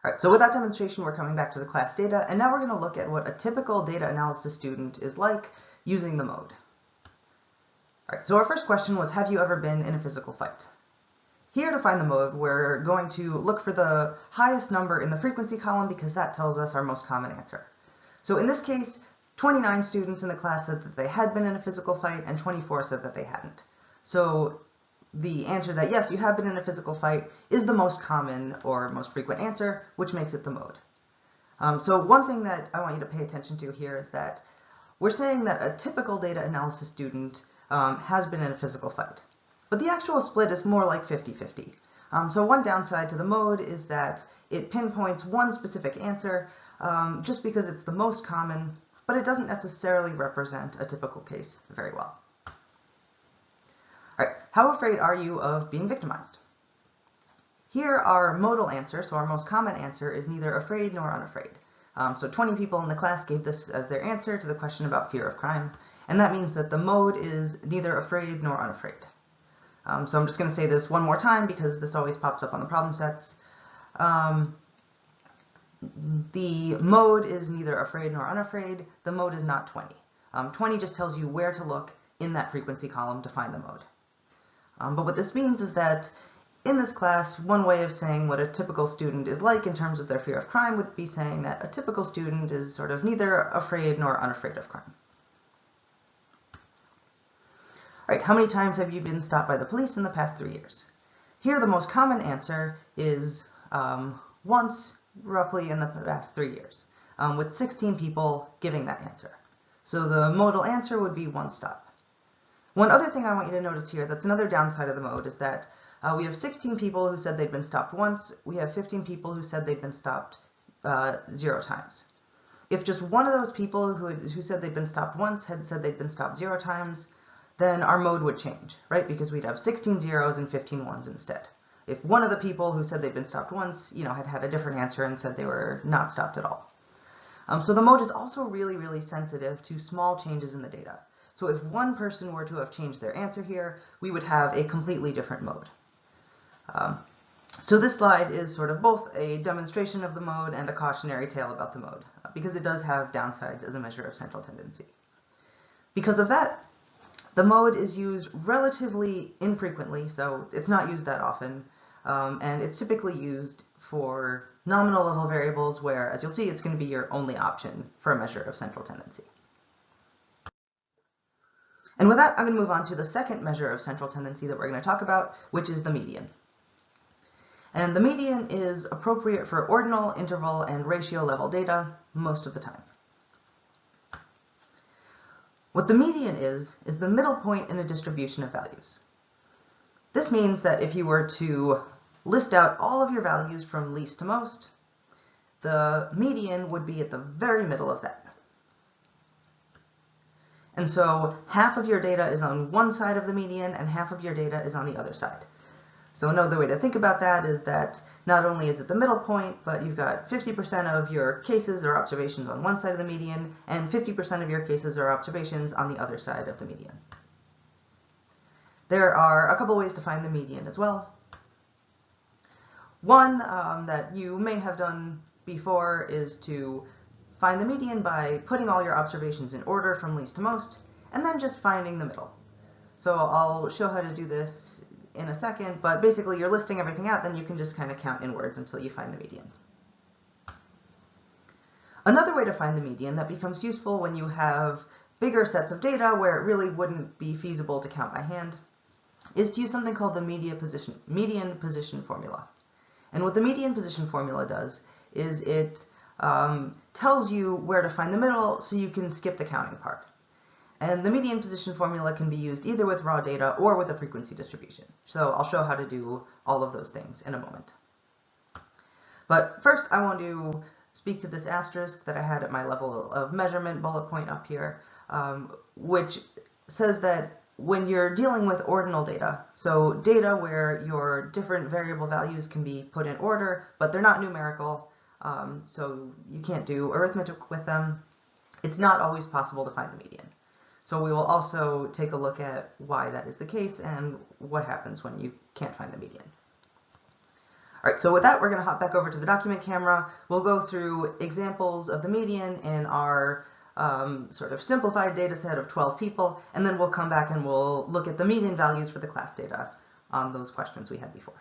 All right, so with that demonstration, we're coming back to the class data, and now we're going to look at what a typical data analysis student is like using the mode. All right, so our first question was, have you ever been in a physical fight? Here to find the mode, we're going to look for the highest number in the frequency column because that tells us our most common answer. So in this case, 29 students in the class said that they had been in a physical fight and 24 said that they hadn't. So the answer that yes, you have been in a physical fight is the most common or most frequent answer, which makes it the mode. So one thing that I want you to pay attention to here is that we're saying that a typical data analysis student has been in a physical fight. But the actual split is more like 50-50. So one downside to the mode is that it pinpoints one specific answer just because it's the most common, but it doesn't necessarily represent a typical case very well. All right, how afraid are you of being victimized? Here our modal answer, so our most common answer, is neither afraid nor unafraid. So 20 people in the class gave this as their answer to the question about fear of crime, and that means that the mode is neither afraid nor unafraid. So I'm just going to say this one more time because this always pops up on the problem sets. The mode is neither afraid nor unafraid. The mode is not 20. 20 just tells you where to look in that frequency column to find the mode. But what this means is that in this class, one way of saying what a typical student is like in terms of their fear of crime would be saying that a typical student is sort of neither afraid nor unafraid of crime. All right, how many times have you been stopped by the police in the past 3 years? Here, the most common answer is once, roughly in the past 3 years, with 16 people giving that answer. So the modal answer would be one stop. One other thing I want you to notice here, that's another downside of the mode, is that we have 16 people who said they'd been stopped once. We have 15 people who said they'd been stopped 0 times. If just one of those people who said they'd been stopped once had said they'd been stopped 0 times, then our mode would change, right? Because we'd have 16 zeros and 15 ones instead. If one of the people who said they'd been stopped once, had a different answer and said they were not stopped at all. So the mode is also really, really sensitive to small changes in the data. So if one person were to have changed their answer here, we would have a completely different mode. So this slide is sort of both a demonstration of the mode and a cautionary tale about the mode, because it does have downsides as a measure of central tendency. Because of that, the mode is used relatively infrequently, so it's not used that often, and it's typically used for nominal level variables where, as you'll see, it's going to be your only option for a measure of central tendency. And with that, I'm going to move on to the second measure of central tendency that we're going to talk about, which is the median. And the median is appropriate for ordinal, interval, and ratio level data most of the time. What the median is the middle point in a distribution of values. This means that if you were to list out all of your values from least to most, the median would be at the very middle of that. And so half of your data is on one side of the median and half of your data is on the other side. So another way to think about that is that not only is it the middle point, but you've got 50% of your cases or observations on one side of the median, and 50% of your cases or observations on the other side of the median. There are a couple ways to find the median as well. One that you may have done before is to find the median by putting all your observations in order from least to most, and then just finding the middle. So I'll show how to do this in a second, but basically you're listing everything out, then you can just kind of count inwards until you find the median. Another way to find the median that becomes useful when you have bigger sets of data where it really wouldn't be feasible to count by hand is to use something called the median position formula. And what the median position formula does is it tells you where to find the middle so you can skip the counting part. And the median position formula can be used either with raw data or with a frequency distribution. So I'll show how to do all of those things in a moment. But first, I want to speak to this asterisk that I had at my level of measurement bullet point up here, which says that when you're dealing with ordinal data, so data where your different variable values can be put in order, but they're not numerical, so you can't do arithmetic with them, it's not always possible to find the median. So we will also take a look at why that is the case and what happens when you can't find the median. All All right, so with that, we're going to hop back over to the document camera. We'll go through examples of the median in our sort of simplified data set of 12 people, and then we'll come back and we'll look at the median values for the class data on those questions we had before.